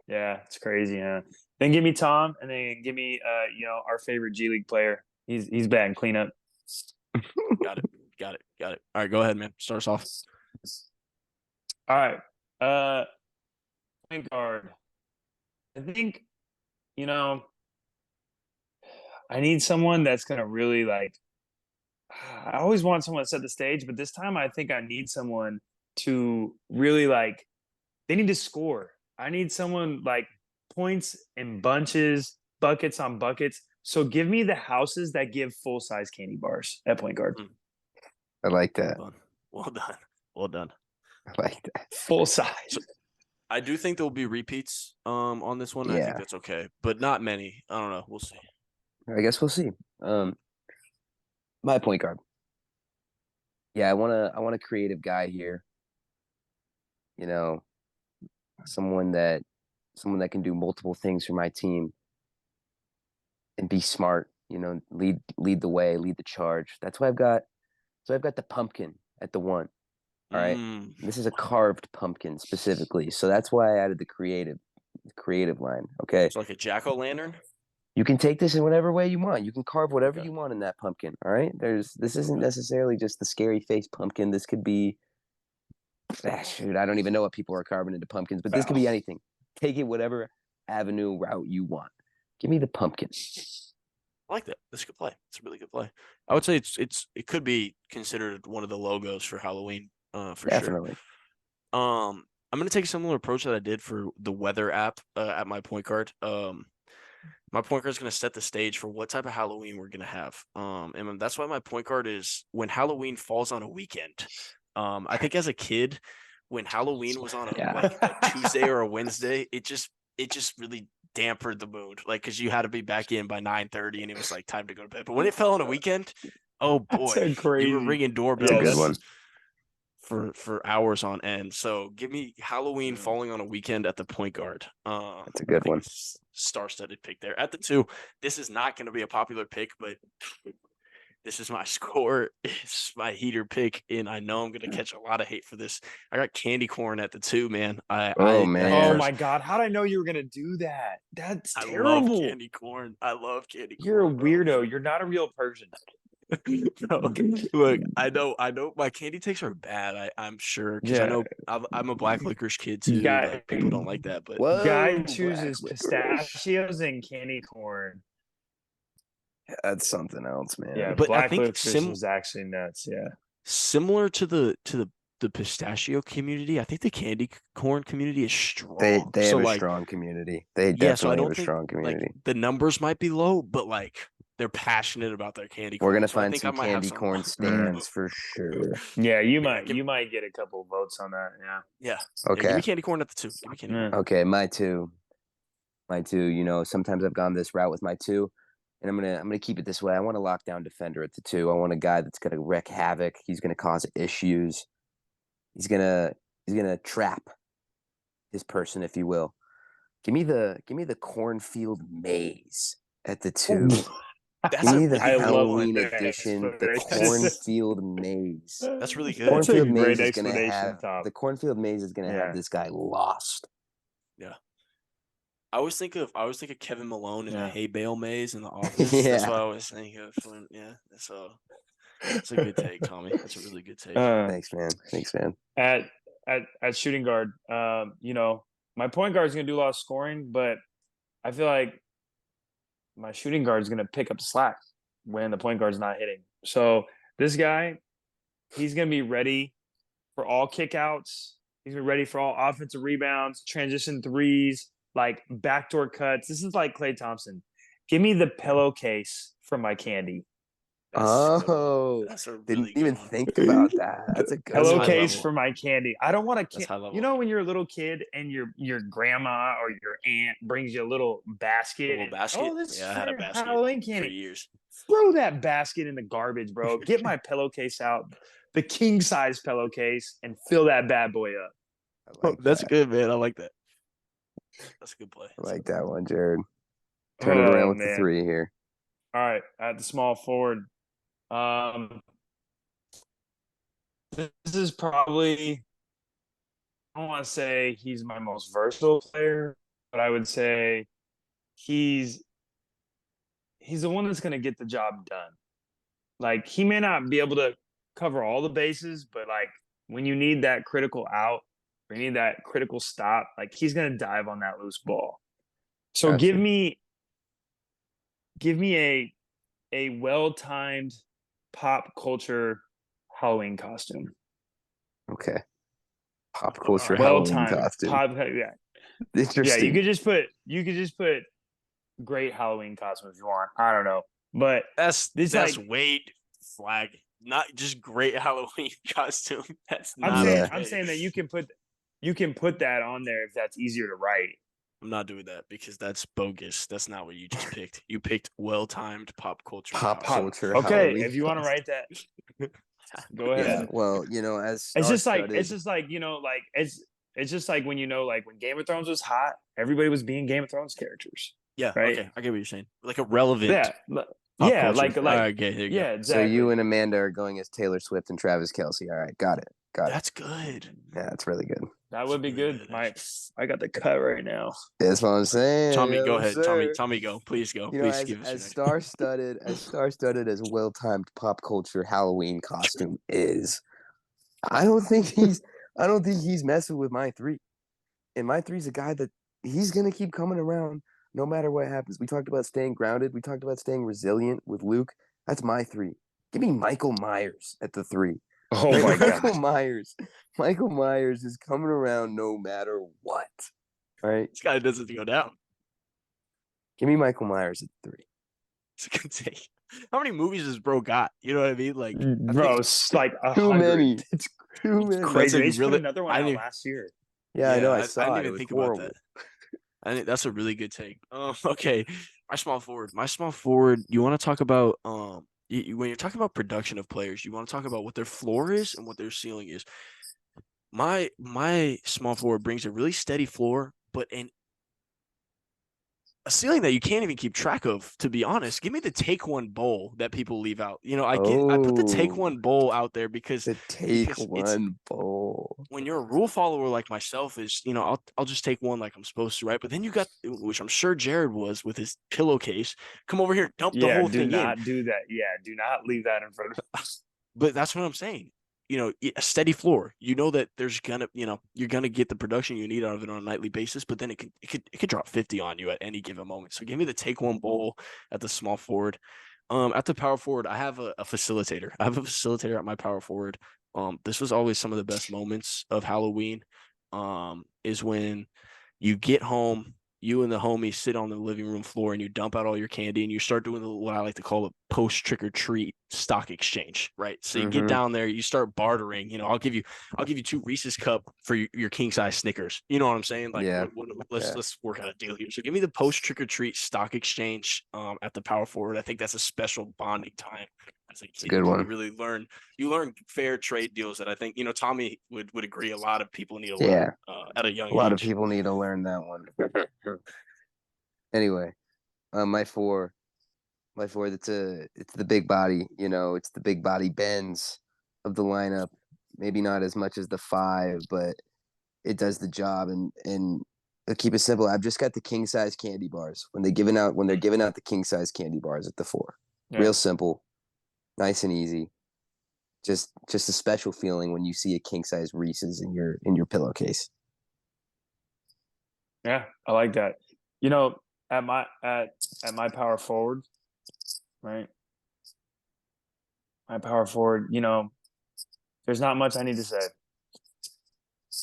Yeah, it's crazy, huh? Then give me Tom, and then give me our favorite G League player. He's batting cleanup. Got it. All right, go ahead, man. Start us off. All right. Point guard. I think, I need someone that's gonna really like. I always want someone to set the stage, but this time I think I need someone to really like. They need to score. I need someone like points in bunches, buckets on buckets. So give me the houses that give full size candy bars at point guard. I like Well that. done. Well done. Well done. I like that. Full size. I do think there will be repeats on this one. I think Yeah. that's okay, but not many. I don't know. We'll see. I guess we'll see. My point guard. Yeah, I want a creative guy here. You know, someone that can do multiple things for my team and be smart, lead the way, lead the charge. That's why I've got the pumpkin at the 1. All right. This is a carved pumpkin specifically. So that's why I added the creative line. Okay. It's like a jack-o'-lantern. You can take this in whatever way you want. You can carve whatever you want in that pumpkin. All right. This isn't necessarily just the scary face pumpkin. This could be shoot, I don't even know what people are carving into pumpkins, but this could be anything. Take it whatever avenue route you want. Give me the pumpkin. I like that. That's a good play. It's a really good play. I would say it could be considered one of the logos for Halloween. For Definitely. sure. I'm gonna take a similar approach that I did for the weather app at my point guard. My point guard is gonna set the stage for what type of Halloween we're gonna have. And that's why my point guard is when Halloween falls on a weekend. I think as a kid, when Halloween was on a Tuesday or a Wednesday, it just really dampened the mood. Like, cause you had to be back in by 9:30 and it was like time to go to bed. But when it fell on a weekend, oh boy, you were ringing doorbells. That's a good one. For hours on end. So give me Halloween falling on a weekend at the point guard. That's a good one. Star-studded pick there. At the 2, this is not going to be a popular pick, but this is my score. It's my heater pick, and I know I'm going to catch a lot of hate for this. I got candy corn at the 2, man. Man. Oh my God. How did I know you were going to do that? That's terrible. I love candy corn. I love candy corn. You're a weirdo. You're not a real person. No, look, I know my candy takes are bad. I'm sure because I know I'm a black licorice kid too. Like, people don't like that, but guy chooses pistachios and candy corn. That's something else, man. Yeah, but black I think licorice is actually nuts. Yeah, similar to the pistachio community, I think the candy corn community is strong. They have a strong community. They definitely have a strong community. Like, the numbers might be low, but like they're passionate about their candy corn. We're gonna find some candy corn stands for sure. Yeah, you might get a couple votes on that. Yeah. Okay. Give me candy corn at the 2. Give me candy corn. Okay, my two. Sometimes I've gone this route with my 2, and I'm gonna keep it this way. I want a lockdown defender at the 2. I want a guy that's gonna wreak havoc. He's gonna cause issues. He's gonna trap his person, if you will. Give me the cornfield maze at the 2. Give me the Halloween edition, the cornfield maze. That's really good. Cornfield maze is gonna have the cornfield maze is gonna have this guy lost. Yeah. I always think of Kevin Malone in the hay bale maze in The Office. That's what I always think of. So that's a good take, Tommy. That's a really good take. Thanks, man. At shooting guard, my point guard is gonna do a lot of scoring, but I feel like my shooting guard is going to pick up the slack when the point guard's not hitting. So this guy, he's going to be ready for all kickouts. He's going to be ready for all offensive rebounds, transition threes, like backdoor cuts. This is like Klay Thompson. Give me the pillowcase for my candy. That's a didn't really even good one. think about that. That's a good pillowcase for my candy. I don't want a kid. high level. You know when you're a little kid and your grandma or your aunt brings you a little basket. Oh, this is I had a basket Halloween for candy. years. Throw that basket in the garbage, bro. Get my pillowcase out, the king size pillowcase, and fill that bad boy up. That's good, man. I like that. That's a good play. I like that one, Jared. Turn it around with the 3 here. All right, at the small forward. This is probably, I don't want to say he's my most versatile player, but I would say he's the one that's going to get the job done. Like, he may not be able to cover all the bases, but like when you need that critical out, or you need that critical stop, like he's going to dive on that loose ball. So Gotcha. give me a well-timed pop culture Halloween costume. Okay. Pop culture Halloween costume. Interesting. Yeah, you could just put great Halloween costume if you want. I don't know, but That's It's that's like- way flag. Not just great Halloween costume. That's I'm not. saying Yeah. I'm saying that you can put that on there if that's easier to write. I'm not doing that because that's bogus. That's not what you just picked. You picked well-timed pop culture. Pop costume. culture. Okay, Halloween if you want to write that, go ahead. Yeah. Well, as It's just like star-studded- it's just like when like when Game of Thrones was hot, everybody was being Game of Thrones characters. Yeah. Right? Okay. I get what you're saying. Like a relevant. Yeah, pop yeah, culture. like All right, okay. Here you yeah, go. exactly. So you and Amanda are going as Taylor Swift and Travis Kelsey. All right, got it. That's good. Yeah, that's really good. that would be really good. good, I got the cut right now. That's what I'm saying. Tommy, go yes, ahead. sir. Tommy, go. Please go. You know, Please give us your as next- star-studded, as well-timed pop culture Halloween costume is, I don't think he's messing with my 3. And my 3's a guy that he's gonna keep coming around no matter what happens. We talked about staying grounded. We talked about staying resilient with Luke. That's my 3. Give me Michael Myers at the 3. Oh my Michael god. Myers. Michael Myers is coming around no matter what. All right. This guy doesn't go down. Give me Michael Myers at 3. It's a good take. How many movies has bro got? You know what I mean? Like, I Bro, think it's like Too 100. many. It's Too many. crazy. a They just really- put another one I out didn't- last year. Yeah, I know. I I saw didn't it. even It was think horrible. about that. I think that's a really good take. Okay, my small forward. You want to talk about when you're talking about production of players, you want to talk about what their floor is and what their ceiling is. My small forward brings a really steady floor, but a ceiling that you can't even keep track of, to be honest. Give me the take one bowl that people leave out. I put the take Oh. one bowl out there because The take because it's- one bowl. when you're a rule follower like myself is, I'll just take one like I'm supposed to, right? But then you got, which I'm sure Jared was with his pillowcase, come over here, dump the Yeah, whole do thing not in. do that. Yeah, do not leave that in front of But that's what I'm saying. A steady floor. You know that there's gonna, you're gonna get the production you need out of it on a nightly basis, but then it could drop 50 on you at any given moment. So give me the take one bowl at the small forward. At the power forward, I have a facilitator. I have a facilitator at my power forward. This was always some of the best moments of Halloween. Is when you get home, you and the homies sit on the living room floor and you dump out all your candy and you start doing what I like to call a post trick or treat stock exchange, right? So you get Mhm. down there, you start bartering. I'll give you 2 Reese's cup for your king size Snickers. You know what I'm saying? Like, Yeah. let's work out a deal here. So give me the post trick or treat stock exchange at the power forward. I think that's a special bonding time. As a kid, good one. You really learn fair trade deals that I think Tommy would agree a lot of people need to Yeah. learn at a young A age. lot of people need to learn that one. Anyway, my 4, it's the big body. It's the big body Benz of the lineup. Maybe not as much as the 5, but it does the job. And I'll keep it simple. I've just got the king size candy bars when they're giving out the king size candy bars at the 4. Yeah. Real simple, nice and easy. Just a special feeling when you see a king size Reese's in your pillowcase. Yeah, I like that. At my power forward, right? My power forward, there's not much I need to say.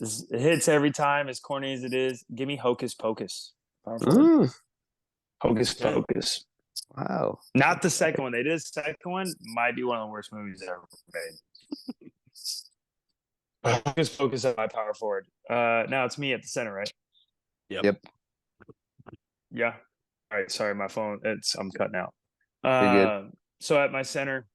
It hits every time, as corny as it is. Give me Hocus Pocus. Power forward. Hocus Okay. Pocus. Wow. Not the second one. They did the second one. Might be one of the worst movies ever made. Hocus Pocus at my power forward. Now it's me at the center, right? Yep. Yeah. All right. Sorry, my phone. I'm cutting out. You're good. So at my center,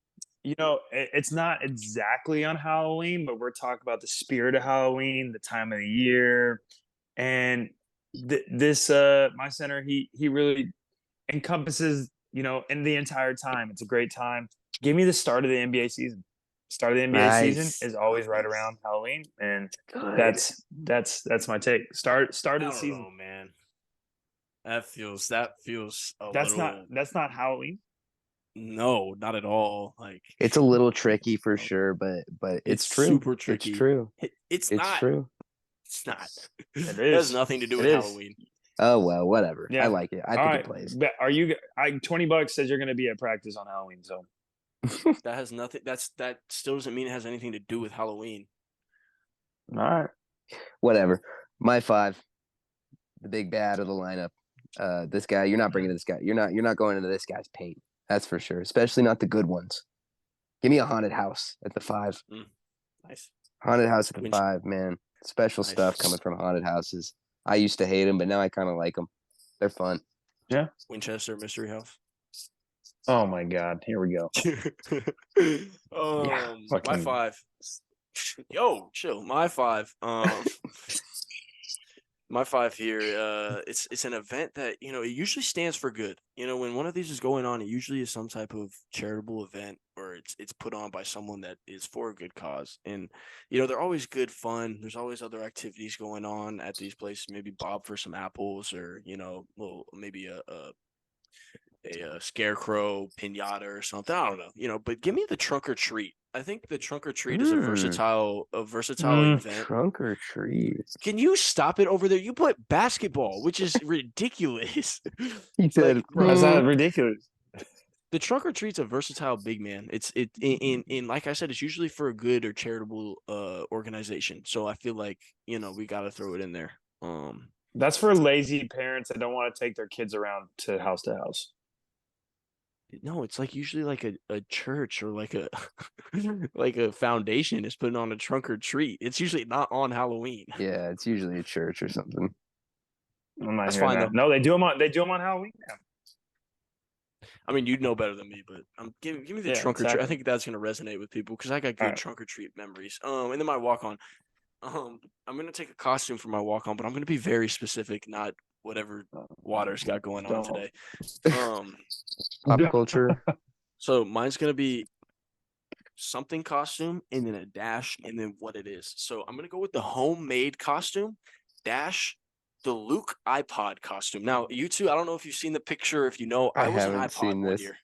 it's not exactly on Halloween, but we're talking about the spirit of Halloween, the time of the year, and my center. He really encompasses, in the entire time. It's a great time. Give me the start of the NBA season. Start of the NBA season Nice. is always right around Halloween, and Good. that's my take. Start of I the don't season. know, man. That feels a That's little. not Halloween. No, not at all. Like, It's a little tricky for sure, but it's true. super tricky. It's true. It's It's not. true. It's not. It It has is. nothing to do It with is. Halloween. Oh well, whatever. Yeah. I like it. I All think right. it plays. But are you? $20 says you're going to be at practice on Halloween. So That has nothing. That still doesn't mean it has anything to do with Halloween. all right. Whatever. My 5, the big bad of the lineup. This guy, you're not bringing this guy. You're not going into this guy's paint. That's for sure. Especially not the good ones. Give me a haunted house at the 5. Nice. Haunted house at the Winch- 5, man. Special Nice. stuff coming from haunted houses. I used to hate them, but now I kind of like them. They're fun. Winchester Mystery House. Oh my God, here we go. My fucking- 5. Yo, chill. My 5. My 5 here. It's an event that it usually stands for good. When one of these is going on, it usually is some type of charitable event, or it's put on by someone that is for a good cause. And they're always good fun. There's always other activities going on at these places. Maybe bob for some apples, or maybe a scarecrow pinata or something. I don't know. But give me the trunk or treat. I think the trunk or treat is a versatile event. Trunk or treat. Can you stop it over there? You put basketball, which is ridiculous. He said, That's not ridiculous. The trunk or treat's a versatile big man. It's in like I said, it's usually for a good or charitable organization. So I feel like we got to throw it in there. That's for lazy parents that don't want to take their kids around to house. No, it's like usually like a church or like a like a foundation is putting on a trunk or treat. It's usually not on Halloween. yeah, it's usually a church or something. I'm not That's hearing fine, that. though. No, they do them on Halloween now. I mean, you'd know better than me, but give me the Yeah, trunk or treat. I exactly. think that's gonna resonate with people because I got good Alright. trunk or treat memories. And then my walk on. I'm gonna take a costume for my walk on, but I'm gonna be very specific, not whatever Waters got going on Don't. today. Pop culture. So mine's gonna be something costume and then a dash and then what it is. So I'm gonna go with the homemade costume dash the Luke iPod costume. Now, you two, I don't know if you've seen the picture. If I was an haven't iPod seen one this. year.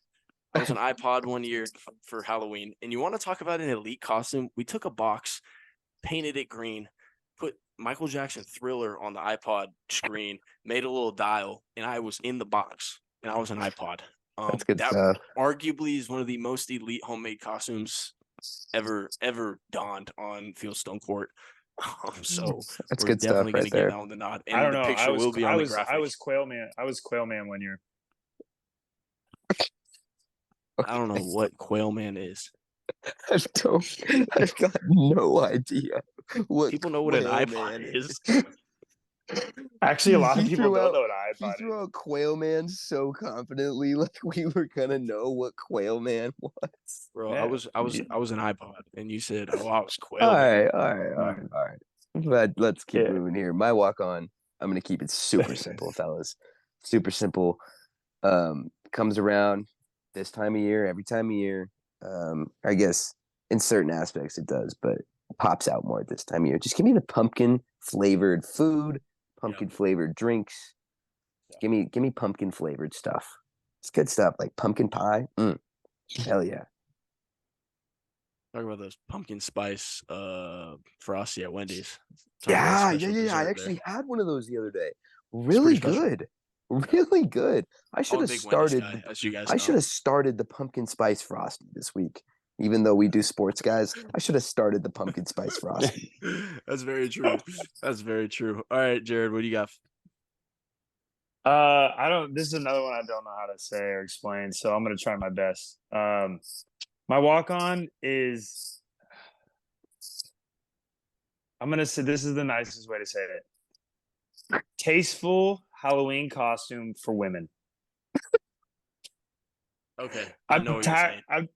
I was an iPod one year for Halloween. And you want to talk about an elite costume? We took a box, painted it green, put Michael Jackson Thriller on the iPod screen, made a little dial, and I was in the box, and I was an iPod. That's good that stuff. arguably is one of the most elite homemade costumes ever donned on Fieldstone Court. So That's we're good stuff definitely right gonna there. get that on the nod. And I don't the know. picture will be on the graphic. I was Quail Man. I was Quail Man one year. I don't know what Quail Man is. I've got no idea what People know what an Quail iPod Man is. Actually, a lot of He people threw don't out- know what He iPod threw is. out Quail Man so confidently, like we were gonna know what Quail Man was. Bro, Yeah. I was an iPod, and you said, "Oh, I was Quail All Man." right, all right. But let's keep Yeah. moving here. My walk on. I'm gonna keep it super simple, fellas. Super simple. Comes around this time of year, every time of year. I guess in certain aspects it does, but pops out more at this time of year. Just give me the pumpkin flavored food, pumpkin flavored drinks. Give me pumpkin flavored stuff. It's good stuff, like pumpkin pie. Hell yeah. Talk about those pumpkin spice frosty at Wendy's. Talk about a special I dessert there. actually had one of those the other day. Really special. good. Really good. I should I'm a have big Wendy's started. guy, as you guys I know. should have started the pumpkin spice frosty this week. Even though we do sports guys, I should have started the pumpkin spice frosty. That's very true. That's very true. All right, Jared, what do you got? I don't. This is another one I don't know how to say or explain, so I'm gonna try my best. My walk on is. I'm gonna say this is the nicest way to say it. Tasteful Halloween costume for women. Okay, I know what you're saying.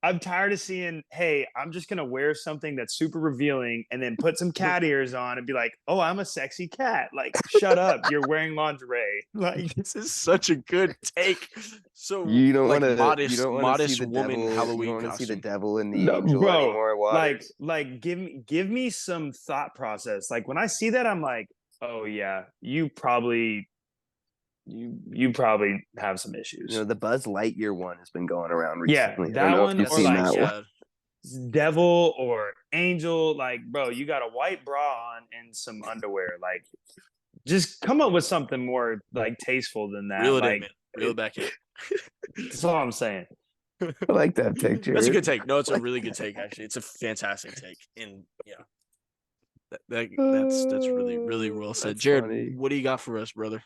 I'm tired of seeing, hey, I'm just gonna wear something that's super revealing and then put some cat ears on and be like, oh, I'm a sexy cat. Like, shut up, you're wearing lingerie. Like, This is such a good take. So You don't like want to. modest, You don't want to modest see the woman devil. Halloween You don't want to see the costume. devil in the No, angel bro, anymore. Waters. like give me some thought process. Like when I see that, I'm like, oh yeah, you probably have some issues. You know, the Buzz Lightyear one has been going around Yeah, recently. I that don't know one, if you've or seen like, that one. Devil or angel, like, bro, you got a white bra on and some underwear. Like, just come up with something more like tasteful than that. Reel it like, in, man. Reel it back in. That's all I'm saying. I like that take, Jared. That's a good take. No, it's a really good take, actually. It's a fantastic take. And yeah. That's really well said. That's Jared, funny. what do you got for us, brother?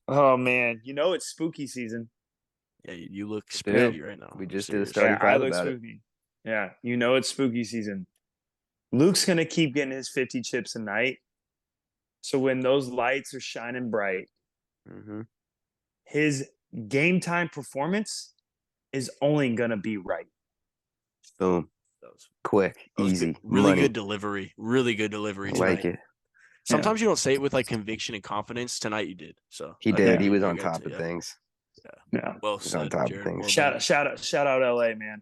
Oh man, it's spooky season. Yeah, you look do. spooky right now. We I'm just did a serious. Starting Yeah, I five look about it. spooky. Yeah, it's spooky season. Luke's gonna keep getting his 50 chips a night. So when those lights are shining bright, Mm-hmm. his game time performance is only gonna be right. Boom. That was, Quick, that was easy, good. Really money. good delivery. Really good delivery I tonight. like it. Sometimes you don't say it with like conviction and confidence. Tonight you did. So He I did. think He was you're on good top to- of yeah. things. Yeah. Well He's on said, top of Jared. things. Well done. Shout out LA, man.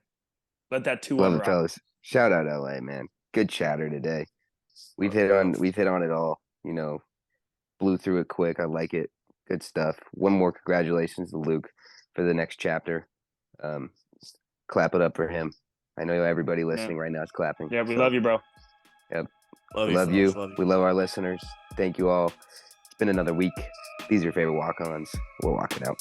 Let that 2-1 Love it, rock. fellas. Shout out LA, man. Good chatter today. We've hit on it all. Blew through it quick. I like it. Good stuff. One more congratulations to Luke for the next chapter. Clap it up for him. I know everybody listening right now is clapping. Yeah, we so, love you, bro. Love We you, love fellas. you. Love you. We love our listeners. Thank you all. It's been another week. These are your favorite walk-ons. We're walking out.